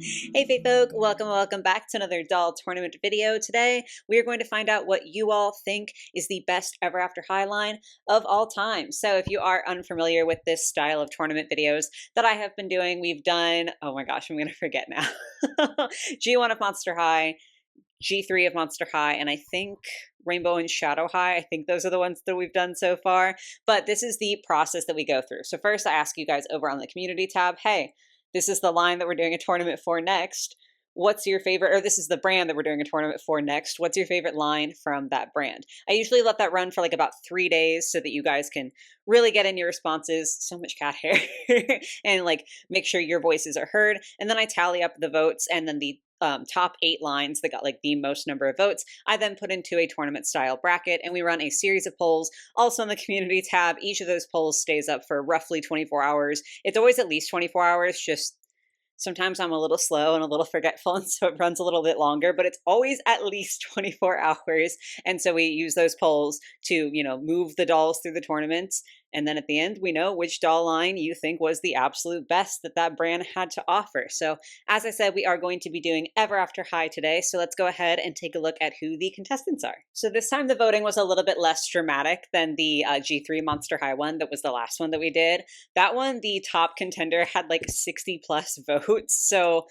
Hey Fae folk, welcome back to another doll tournament video. Today we are going to find out what you all think is the best Ever After High line of all time. So if you are unfamiliar with this style of tournament videos that I have been doing, we've done, oh my gosh, I'm gonna forget now. G1 of Monster High, G3 of Monster High, and I think Rainbow and Shadow High. I think those are the ones that we've done so far. But this is the process that we go through. So first I ask you guys over on the community tab, hey, this is the line that we're doing a tournament for next. What's your favorite, or this is the brand that we're doing a tournament for next. What's your favorite line from that brand? I usually let that run for like about 3 days so that you guys can really get in your responses. So much cat hair. And like make sure your voices are heard. And then I tally up the votes, and then the top 8 lines that got like the most number of votes, I then put into a tournament style bracket, and we run a series of polls. Also in the community tab, each of those polls stays up for roughly 24 hours. It's always at least 24 hours, just sometimes I'm a little slow and a little forgetful, and so it runs a little bit longer, but it's always at least 24 hours. And so we use those polls to, move the dolls through the tournaments. And then at the end, we know which doll line you think was the absolute best that that brand had to offer. So as I said, we are going to be doing Ever After High today. So let's go ahead and take a look at who the contestants are. So this time the voting was a little bit less dramatic than the G3 Monster High one that was the last one that we did. That one, the top contender had like 60 plus votes. So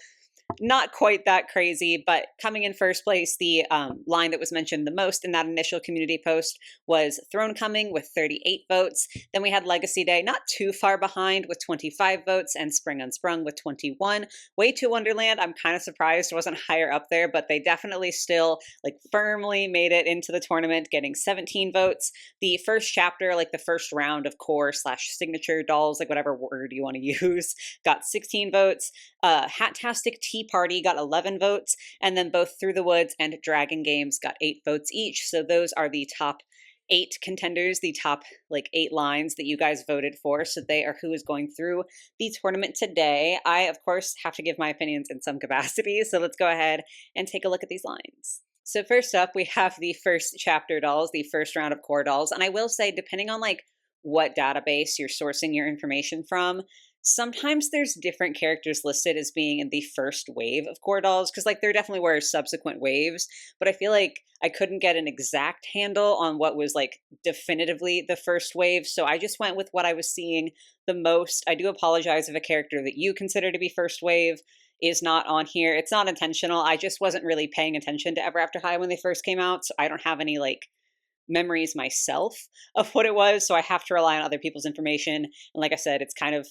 not quite that crazy, but coming in first place, the line that was mentioned the most in that initial community post was Throne Coming with 38 votes. Then we had Legacy Day, not too far behind with 25 votes, and Spring Unsprung with 21. Way to Wonderland, I'm kind of surprised it wasn't higher up there, but they definitely still like firmly made it into the tournament, getting 17 votes. The first chapter, like the first round of core/signature dolls, like whatever word you want to use, got 16 votes. Hattastic Tea Party got 11 votes, and then both Through the Woods and Dragon Games got 8 votes each. So those are the top 8 contenders, the top 8 lines that you guys voted for. So they are who is going through the tournament today. I, of course, have to give my opinions in some capacity. So let's go ahead and take a look at these lines. So first up, we have the first chapter dolls, the first round of core dolls. And I will say, depending on what database you're sourcing your information from, sometimes there's different characters listed as being in the first wave of core dolls, because there definitely were subsequent waves, but I feel like I couldn't get an exact handle on what was definitively the first wave, so I just went with what I was seeing the most. I do apologize if a character that you consider to be first wave is not on here. It's not intentional. I just wasn't really paying attention to Ever After High when they first came out, so I don't have any memories myself of what it was, so I have to rely on other people's information. And like I said, it's kind of,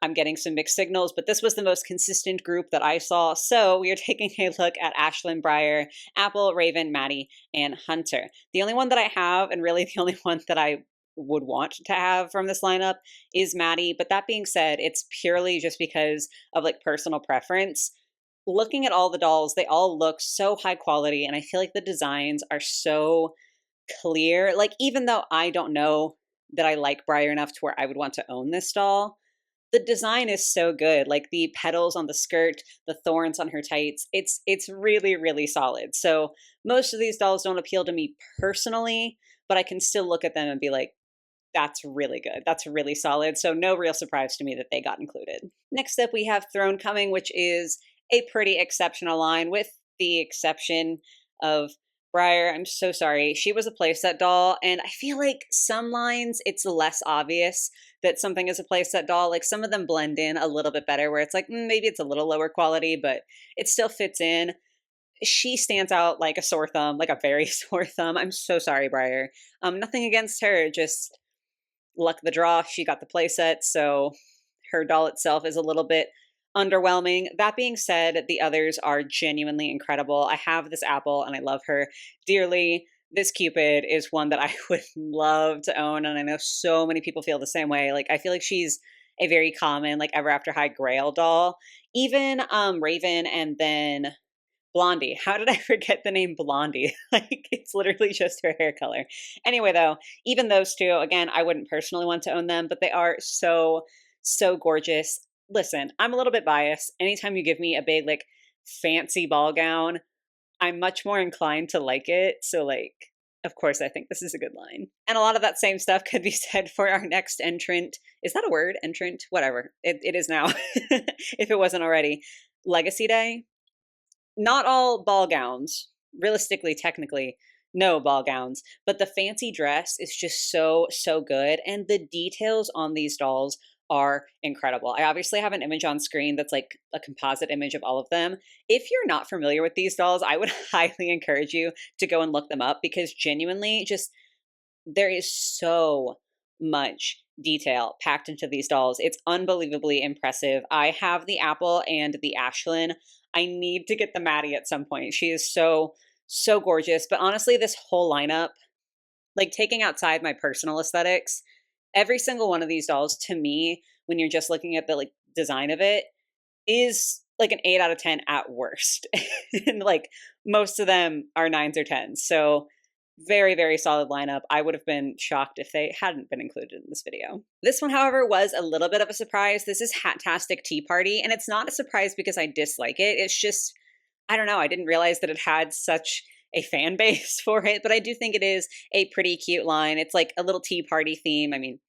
I'm getting some mixed signals, but this was the most consistent group that I saw. So we are taking a look at Ashlyn, Briar, Apple, Raven, Maddie, and Hunter. The only one that I have, and really the only one that I would want to have from this lineup, is Maddie. But that being said, it's purely just because of personal preference. Looking at all the dolls, they all look so high quality, and I feel like the designs are so clear. Even though I don't know that I like Briar enough to where I would want to own this doll, the design is so good. The petals on the skirt, the thorns on her tights, it's really, really solid. So most of these dolls don't appeal to me personally, but I can still look at them and be like, that's really good. That's really solid. So no real surprise to me that they got included. Next up, we have Throne Coming, which is a pretty exceptional line, with the exception of Briar. I'm so sorry. She was a playset doll, and I feel like some lines, it's less obvious that something is a playset doll. Some of them blend in a little bit better, where it's maybe it's a little lower quality, but it still fits in. She stands out like a sore thumb, like a very sore thumb. I'm so sorry, Briar. Nothing against her, just luck of the draw. She got the playset, so her doll itself is a little bit underwhelming. That being said, the others are genuinely incredible. I have this Apple and I love her dearly. This Cupid is one that I would love to own, and I know so many people feel the same way. I feel like she's a very common Ever After High Grail doll. Even Raven, and then Blondie. How did I forget the name Blondie? It's literally just her hair color. Anyway, though, even those two, again, I wouldn't personally want to own them, but they are so, so gorgeous. Listen, I'm a little bit biased. Anytime you give me a big, fancy ball gown, I'm much more inclined to like it. So, of course, I think this is a good line. And a lot of that same stuff could be said for our next entrant. Is that a word? Entrant? Whatever. It is now, if it wasn't already. Legacy Day, not all ball gowns, realistically, technically, no ball gowns, but the fancy dress is just so, so good. And the details on these dolls are incredible. I obviously have an image on screen that's like a composite image of all of them. If you're not familiar with these dolls, I would highly encourage you to go and look them up because genuinely, just there is so much detail packed into these dolls. It's unbelievably impressive. I have the Apple and the Ashlyn. I need to get the Maddie at some point. She is so, so gorgeous. But honestly, this whole lineup, like taking outside my personal aesthetics, every single one of these dolls to me, when you're just looking at the like design of it, is like an 8 out of 10 at worst. And like most of them are 9s or 10s. So very, very solid lineup. I would have been shocked if they hadn't been included in this video. This one, however, was a little bit of a surprise. This is Hattastic Tea Party, and it's not a surprise because I dislike it. It's just, I don't know, I didn't realize that it had such a fan base for it, but I do think it is a pretty cute line. It's like a little tea party theme. I mean,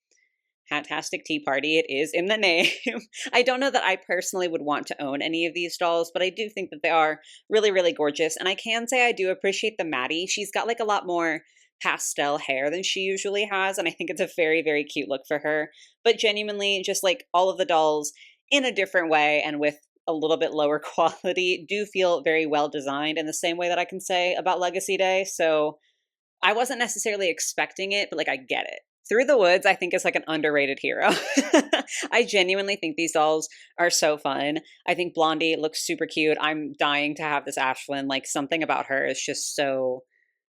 Fantastic Tea Party, it is in the name. I don't know that I personally would want to own any of these dolls, but I do think that they are really, really gorgeous. And I can say I do appreciate the Maddie. She's got like a lot more pastel hair than she usually has, and I think it's a very, very cute look for her. But genuinely, just like all of the dolls in a different way and with a little bit lower quality do feel very well designed in the same way that I can say about Legacy Day. So I wasn't necessarily expecting it, but like I get it. Through the Woods, I think is like an underrated hero. I genuinely think these dolls are so fun. I think Blondie looks super cute. I'm dying to have this Ashlyn. Like something about her is just so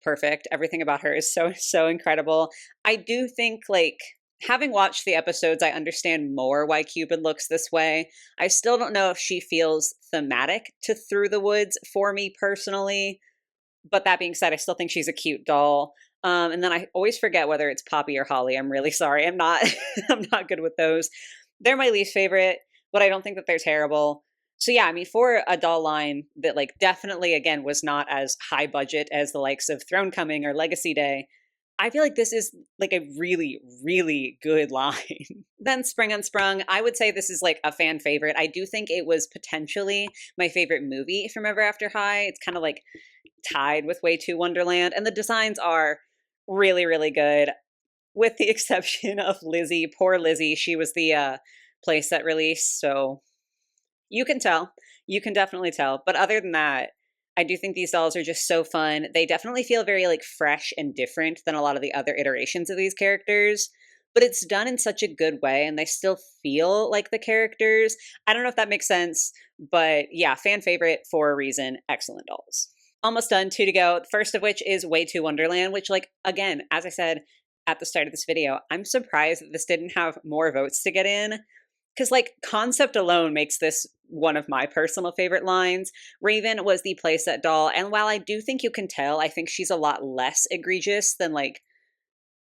perfect. Everything about her is so, so incredible. I do think like having watched the episodes, I understand more why Cupid looks this way. I still don't know if she feels thematic to Through the Woods for me personally. But that being said, I still think she's a cute doll. And then I always forget whether it's Poppy or Holly. I'm really sorry. I'm not I'm not good with those. They're my least favorite, but I don't think that they're terrible. So yeah, I mean, for a doll line that like definitely again was not as high budget as the likes of Throne Coming or Legacy Day, I feel like this is like a really, really good line. Then Spring Unsprung, I would say this is like a fan favorite. I do think it was potentially my favorite movie from Ever After High. It's kind of like tied with Way to Wonderland, and the designs are really, really good, with the exception of Lizzie. Poor Lizzie. She was the playset release, so you can tell. You can definitely tell. But other than that, I do think these dolls are just so fun. They definitely feel very like fresh and different than a lot of the other iterations of these characters. But it's done in such a good way and they still feel like the characters. I don't know if that makes sense, but yeah, fan favorite for a reason. Excellent dolls. Almost done, 2 to go. The first of which is Way to Wonderland, which like, again, as I said at the start of this video, I'm surprised that this didn't have more votes to get in. Because, like, concept alone makes this one of my personal favorite lines. Raven was the playset doll, and while I do think you can tell, I think she's a lot less egregious than, like,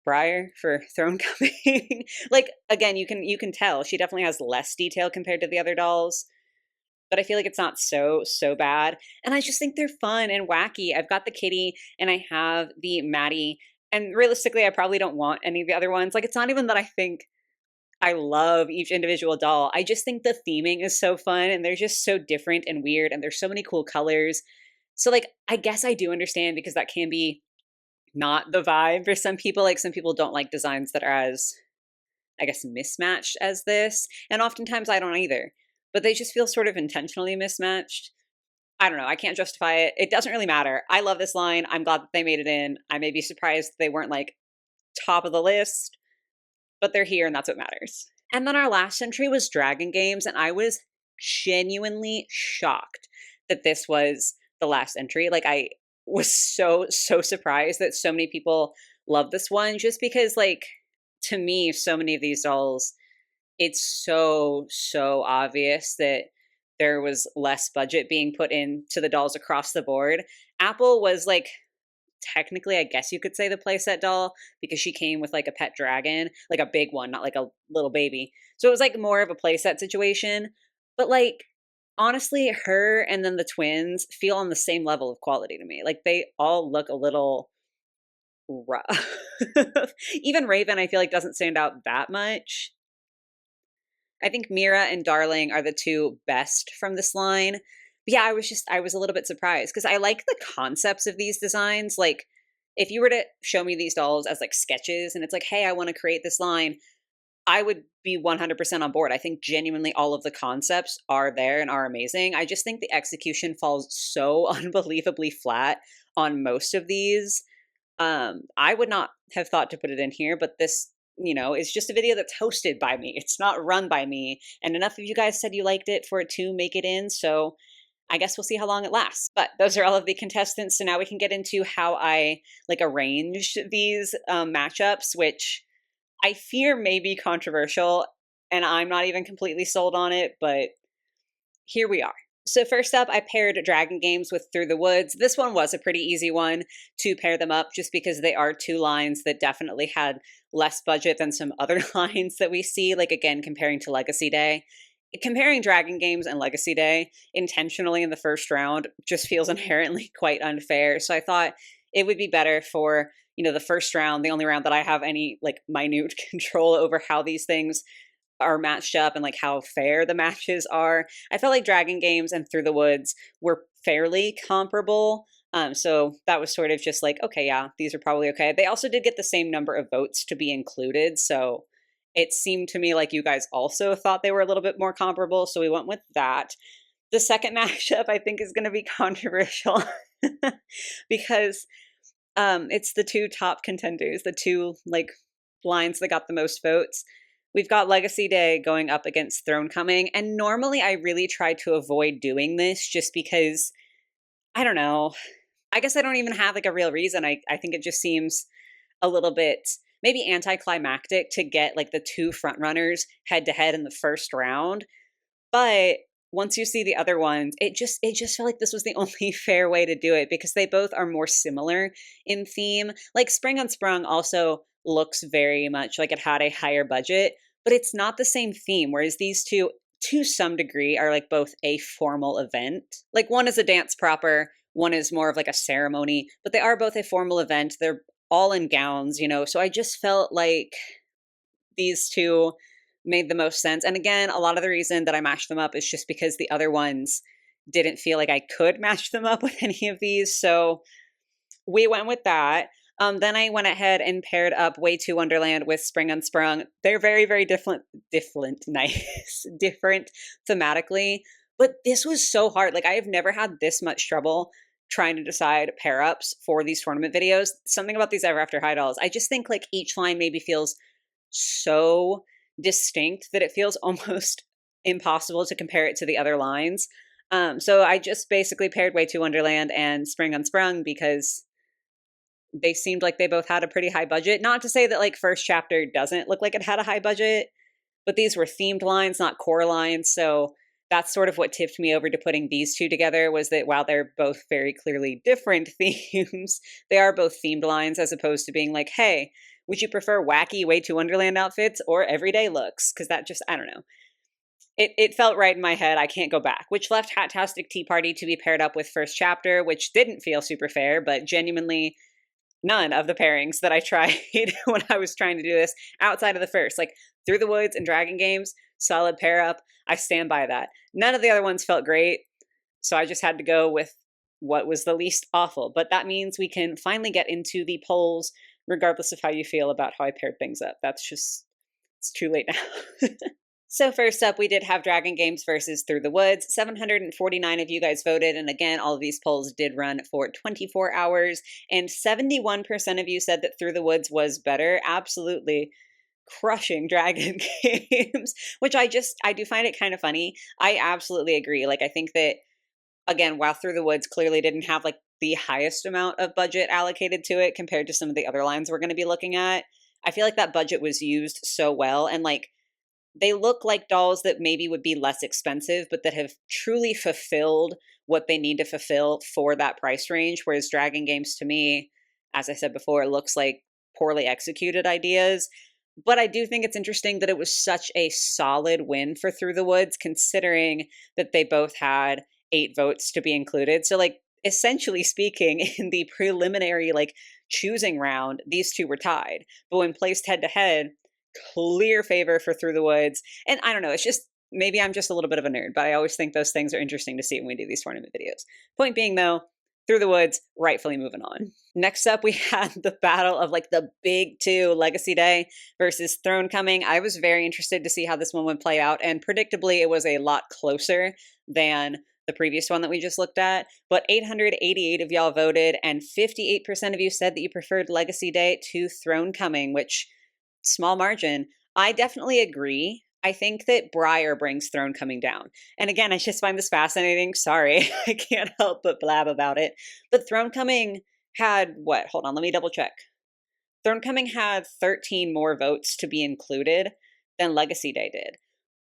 Briar for Throne Coming. Like, again, you can tell. She definitely has less detail compared to the other dolls. But I feel like it's not so, so bad. And I just think they're fun and wacky. I've got the kitty, and I have the Maddie. And realistically, I probably don't want any of the other ones. Like, it's not even that I think I love each individual doll. I just think the theming is so fun and they're just so different and weird and there's so many cool colors. So like I guess I do understand because that can be not the vibe for some people. Like some people don't like designs that are as I guess mismatched as this. And oftentimes I don't either. But they just feel sort of intentionally mismatched. I don't know. I can't justify it. It doesn't really matter. I love this line. I'm glad that they made it in. I may be surprised they weren't like top of the list, but they're here and that's what matters. And then our last entry was Dragon Games, and I was genuinely shocked that this was the last entry. Like I was so, so surprised that so many people love this one just because like to me, so many of these dolls, it's so, so obvious that there was less budget being put into the dolls across the board. Apple was like technically, I guess you could say the playset doll because she came with like a pet dragon, like a big one, not like a little baby. So it was like more of a playset situation. But like, honestly, her and then the twins feel on the same level of quality to me. Like they all look a little rough. Even Raven, I feel like doesn't stand out that much. I think Mira and Darling are the two best from this line. But yeah, I was a little bit surprised because I like the concepts of these designs. Like, if you were to show me these dolls as like sketches and it's like, hey, I want to create this line, I would be 100% on board. I think genuinely all of the concepts are there and are amazing. I just think the execution falls so unbelievably flat on most of these. I would not have thought to put it in here, but this, is just a video that's hosted by me. It's not run by me. And enough of you guys said you liked it for it to make it in. So I guess we'll see how long it lasts. But those are all of the contestants. So now we can get into how I like arranged these matchups, which I fear may be controversial. And I'm not even completely sold on it, but here we are. So first up, I paired Dragon Games with Through the Woods. This one was a pretty easy one to pair them up just because they are two lines that definitely had less budget than some other lines that we see, like again, comparing to Legacy Day. Comparing Dragon Games and Legacy Day intentionally in the first round just feels inherently quite unfair. So I thought it would be better for, the first round, the only round that I have any like minute control over how these things are matched up and like how fair the matches are. I felt like Dragon Games and Through the Woods were fairly comparable. So that was sort of just like, okay, yeah, these are probably okay. They also did get the same number of votes to be included. So it seemed to me like you guys also thought they were a little bit more comparable. So we went with that. The second matchup I think is going to be controversial because it's the two top contenders, the two like lines that got the most votes. We've got Legacy Day going up against Throne Coming, and normally I really try to avoid doing this just because, I don't know, I guess I don't even have like a real reason. I think it just seems a little bit maybe anticlimactic to get like the two frontrunners head to head in the first round. But once you see the other ones, it just felt like this was the only fair way to do it because they both are more similar in theme. Like Spring Unsprung also looks very much like it had a higher budget, but it's not the same theme. Whereas these two, to some degree, are like both a formal event. Like one is a dance proper, one is more of like a ceremony, but they are both a formal event. They're all in gowns, so I just felt like these two made the most sense. And again, a lot of the reason that I mashed them up is just because the other ones didn't feel like I could match them up with any of these. So we went with that. Then I went ahead and paired up Way to Wonderland with Spring Unsprung. They're very, very different, nice, different thematically. But this was so hard. Like I have never had this much trouble trying to decide pair ups for these tournament videos. Something about these Ever After High dolls. I just think like each line maybe feels so distinct that it feels almost impossible to compare it to the other lines. So I just basically paired Way to Wonderland and Spring Unsprung because they seemed like they both had a pretty high budget. Not to say that like first chapter doesn't look like it had a high budget, but these were themed lines, not core lines. So that's sort of what tipped me over to putting these two together was that while they're both very clearly different themes, they are both themed lines as opposed to being like, hey, would you prefer wacky Way to Wonderland outfits or everyday looks? Because that just, I don't know. It felt right in my head. I can't go back, which left Hattastic Tea Party to be paired up with First Chapter, which didn't feel super fair, but genuinely none of the pairings that I tried when I was trying to do this outside of the first, like Through the Woods and Dragon Games, solid pair up. I stand by that. None of the other ones felt great. So I just had to go with what was the least awful. But that means we can finally get into the polls, regardless of how you feel about how I paired things up. It's too late now. So first up, we did have Dragon Games versus Through the Woods. 749 of you guys voted, and again, all of these polls did run for 24 hours, and 71% of you said that Through the Woods was better. Absolutely crushing Dragon Games, which I do find it kind of funny. I absolutely agree. Like, I think that, again, while Through the Woods clearly didn't have, like, the highest amount of budget allocated to it compared to some of the other lines we're going to be looking at, I feel like that budget was used so well, and, like, they look like dolls that maybe would be less expensive, but that have truly fulfilled what they need to fulfill for that price range. Whereas Dragon Games, to me, as I said before, looks like poorly executed ideas. But I do think it's interesting that it was such a solid win for Through the Woods, considering that they both had 8 votes to be included. So, like, essentially speaking, in the preliminary, like, choosing round, these two were tied. But when placed head to head, clear favor for Through the Woods. And I don't know, it's just maybe I'm just a little bit of a nerd, but I always think those things are interesting to see when we do these tournament videos. Point being, though, Through the Woods, rightfully moving on. Next up, we had the battle of like the big two, Legacy Day versus Throne Coming. I was very interested to see how this one would play out, and predictably, it was a lot closer than the previous one that we just looked at. But 888 of y'all voted, and 58% of you said that you preferred Legacy Day to Throne Coming, which, small margin. I definitely agree. I think that Briar brings Throne Coming down. And again, I just find this fascinating. Sorry, I can't help but blab about it. But Throne Coming had what? Hold on, let me double check. Throne Coming had 13 more votes to be included than Legacy Day did.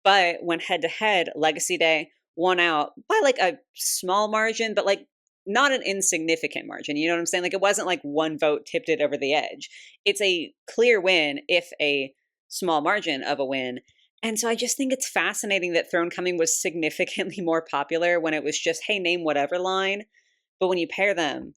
But when head to head, Legacy Day won out by like a small margin, but like not an insignificant margin. You know what I'm saying? Like it wasn't like one vote tipped it over the edge. It's a clear win, if a small margin of a win. And so I just think it's fascinating that Throne Coming was significantly more popular when it was just, hey, name whatever line. But when you pair them,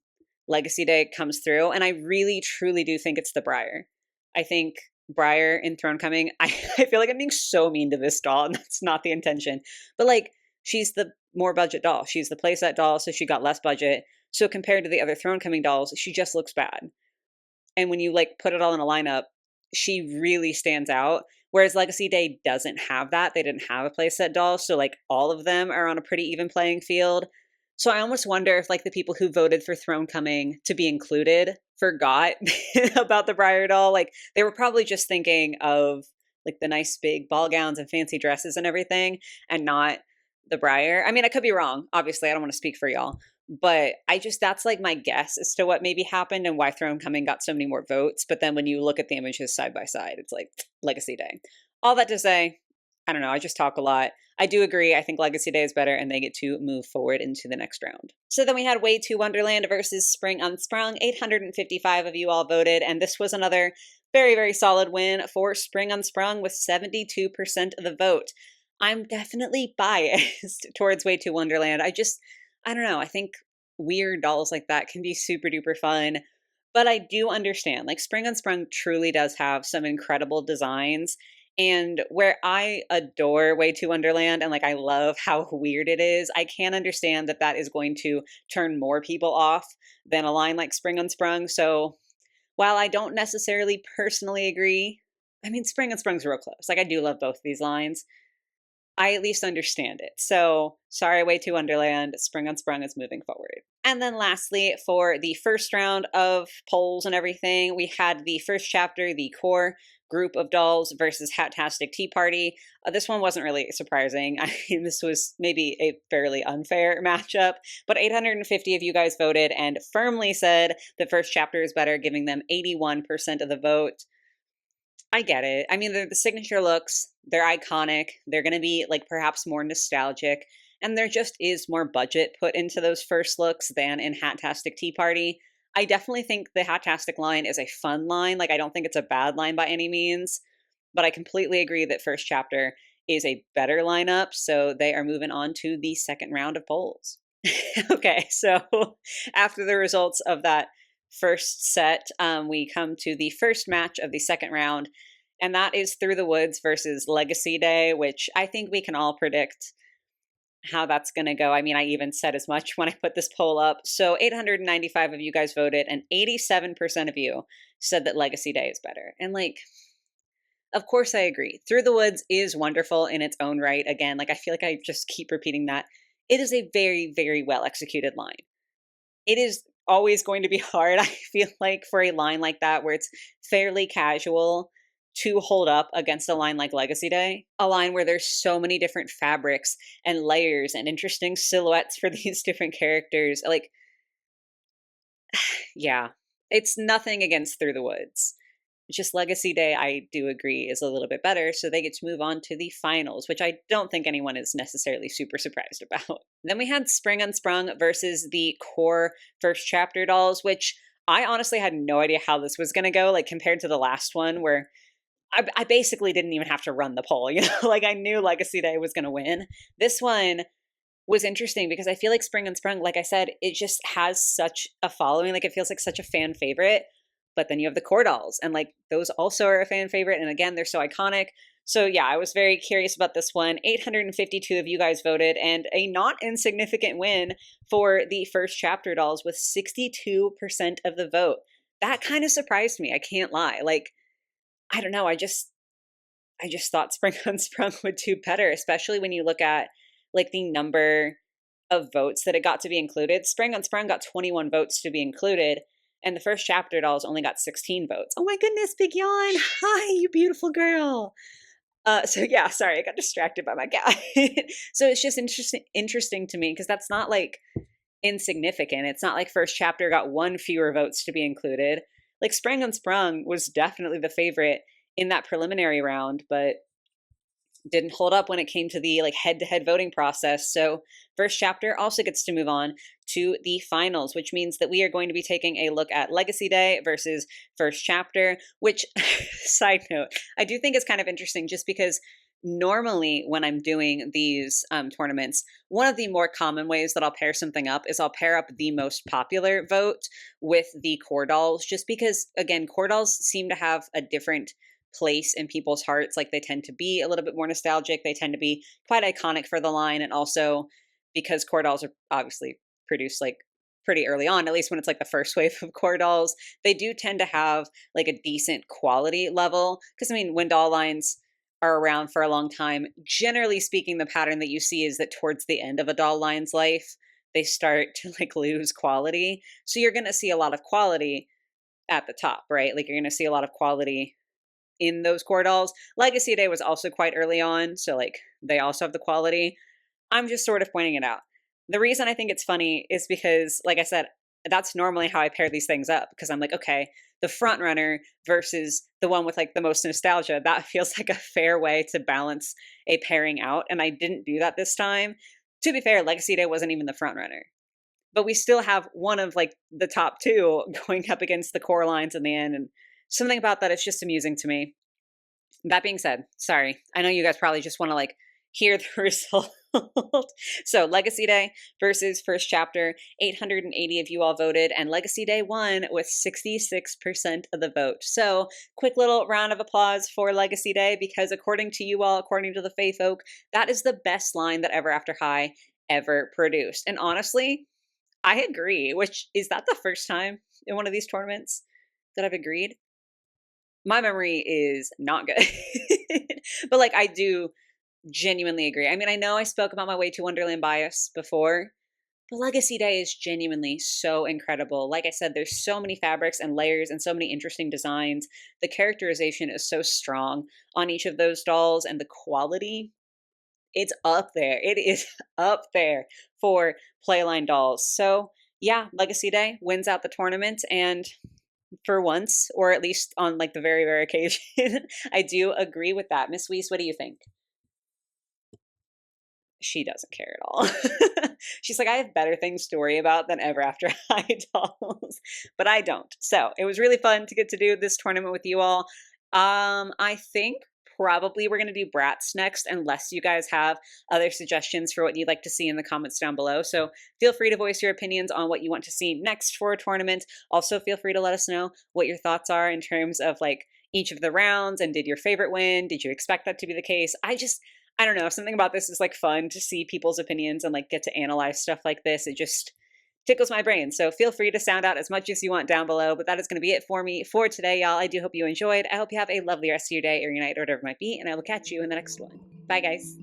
Legacy Day comes through. And I really, truly do think it's the Briar. I think Briar in Throne Coming, I feel like I'm being so mean to this doll, and that's not the intention. But like, she's the more budget doll. She's the playset doll, so she got less budget. So compared to the other Throne Coming dolls, she just looks bad. And when you like put it all in a lineup, she really stands out. Whereas Legacy Day doesn't have that. They didn't have a playset doll. So like all of them are on a pretty even playing field. So I almost wonder if like the people who voted for Throne Coming to be included forgot about the Briar doll. Like they were probably just thinking of like the nice big ball gowns and fancy dresses and everything, and not the Briar. I mean, I could be wrong. Obviously, I don't want to speak for y'all. But that's like my guess as to what maybe happened and why Throne Coming got so many more votes. But then when you look at the images side by side, it's like Legacy Day. All that to say, I don't know, I just talk a lot. I do agree. I think Legacy Day is better, and they get to move forward into the next round. So then we had Way to Wonderland versus Spring Unsprung. 855 of you all voted, and this was another very, very solid win for Spring Unsprung with 72% of the vote. I'm definitely biased towards Way to Wonderland. I don't know. I think weird dolls like that can be super duper fun. But I do understand, like Spring Unsprung truly does have some incredible designs. And where I adore Way to Wonderland and like I love how weird it is, I can understand that that is going to turn more people off than a line like Spring Unsprung. So while I don't necessarily personally agree, I mean, Spring Unsprung's real close. Like I do love both of these lines. I at least understand it. So sorry, Way to Wonderland. Spring Unsprung is moving forward. And then lastly, for the first round of polls and everything, we had the first chapter, the core group of dolls versus Hattastic Tea Party. This one wasn't really surprising. I mean, this was maybe a fairly unfair matchup, but 850 of you guys voted and firmly said the first chapter is better, giving them 81% of the vote. I get it. I mean, they're the signature looks. They're iconic. They're going to be like perhaps more nostalgic. And there just is more budget put into those first looks than in Hattastic Tea Party. I definitely think the Hattastic line is a fun line. Like, I don't think it's a bad line by any means. But I completely agree that first chapter is a better lineup. So they are moving on to the second round of polls. Okay, so after the results of that first set, we come to the first match of the second round, and that is Through the Woods versus Legacy Day, which I think we can all predict how that's going to go. I mean, I even said as much when I put this poll up. So 895 of you guys voted, and 87% of you said that Legacy Day is better. And like, of course I agree. Through the Woods is wonderful in its own right. Again, like I feel like I just keep repeating that. It is a very, very well executed line. It is always going to be hard, I feel like, for a line like that where it's fairly casual to hold up against a line like Legacy Day, a line where there's so many different fabrics and layers and interesting silhouettes for these different characters. Like, yeah, it's nothing against Through the Woods. Just Legacy Day, I do agree, is a little bit better, so they get to move on to the finals, which I don't think anyone is necessarily super surprised about. Then we had Spring Unsprung versus the core first chapter dolls, which I honestly had no idea how this was going to go, like compared to the last one where I basically didn't even have to run the poll, you know, like I knew Legacy Day was going to win. This one was interesting because I feel like Spring Unsprung, like I said, it just has such a following, like it feels like such a fan favorite. But then you have the core dolls, and like those also are a fan favorite. And again, they're so iconic. So yeah, I was very curious about this one. 852 of you guys voted, and a not insignificant win for the first chapter dolls with 62% of the vote. That kind of surprised me. I can't lie. Like, I don't know. I just thought Spring Unsprung would do better, especially when you look at like the number of votes that it got to be included. Spring Unsprung got 21 votes to be included, and the first chapter dolls only got 16 votes. Oh my goodness, Big Yawn. Hi, you beautiful girl. So yeah, sorry, I got distracted by my cat. So it's just interesting to me because that's not like insignificant. It's not like first chapter got one fewer votes to be included. Like Spring Unsprung was definitely the favorite in that preliminary round, but didn't hold up when it came to the like head-to-head voting process. So first chapter also gets to move on to the finals, which means that we are going to be taking a look at Legacy Day versus first chapter, which side note, I do think is kind of interesting just because normally when I'm doing these tournaments, one of the more common ways that I'll pair something up is I'll pair up the most popular vote with the core dolls, just because again, core dolls seem to have a different place in people's hearts. Like they tend to be a little bit more nostalgic. They tend to be quite iconic for the line. And also because core dolls are obviously produced like pretty early on, at least when it's like the first wave of core dolls, they do tend to have like a decent quality level. Because I mean, when doll lines are around for a long time, generally speaking, the pattern that you see is that towards the end of a doll line's life, they start to like lose quality. So you're going to see a lot of quality at the top, right? Like you're going to see a lot of quality in those core dolls. Legacy Day was also quite early on, so like they also have the quality. I'm just sort of pointing it out. The reason I think it's funny is because, like I said, that's normally how I pair these things up, because I'm like, okay, the front runner versus the one with like the most nostalgia, that feels like a fair way to balance a pairing out. And I didn't do that this time. To be fair, Legacy Day wasn't even the front runner, but we still have one of like the top two going up against the core lines in the end. And something about that is just amusing to me. That being said, sorry, I know you guys probably just want to like hear the result. So Legacy Day versus first chapter, 880 of you all voted, and Legacy Day won with 66% of the vote. So quick little round of applause for Legacy Day, because according to you all, according to the Fae Folk, that is the best line that Ever After High ever produced. And honestly, I agree, which is that the first time in one of these tournaments that I've agreed? My memory is not good. But like I do genuinely agree. I mean, I know I spoke about my Way to Wonderland bias before, but Legacy Day is genuinely so incredible. Like I said, there's so many fabrics and layers and so many interesting designs. The characterization is so strong on each of those dolls, and the quality, it's up there. It is up there for Playline dolls. So yeah, Legacy Day wins out the tournament, and for once, or at least on like the very rare occasion, I do agree with that. Miss Weiss, what do you think? She doesn't care at all. She's like, I have better things to worry about than Ever After High dolls, but I don't. So it was really fun to get to do this tournament with you all. I think probably we're going to do Brats next, unless you guys have other suggestions for what you'd like to see in the comments down below. So feel free to voice your opinions on what you want to see next for a tournament. Also, feel free to let us know what your thoughts are in terms of like each of the rounds, and did your favorite win? Did you expect that to be the case? I don't know, something about this is like fun to see people's opinions and like get to analyze stuff like this. It just tickles my brain. So feel free to sound out as much as you want down below. But that is going to be it for me for today, y'all. I do hope you enjoyed. I hope you have a lovely rest of your day or your night or whatever it might be. And I will catch you in the next one. Bye, guys.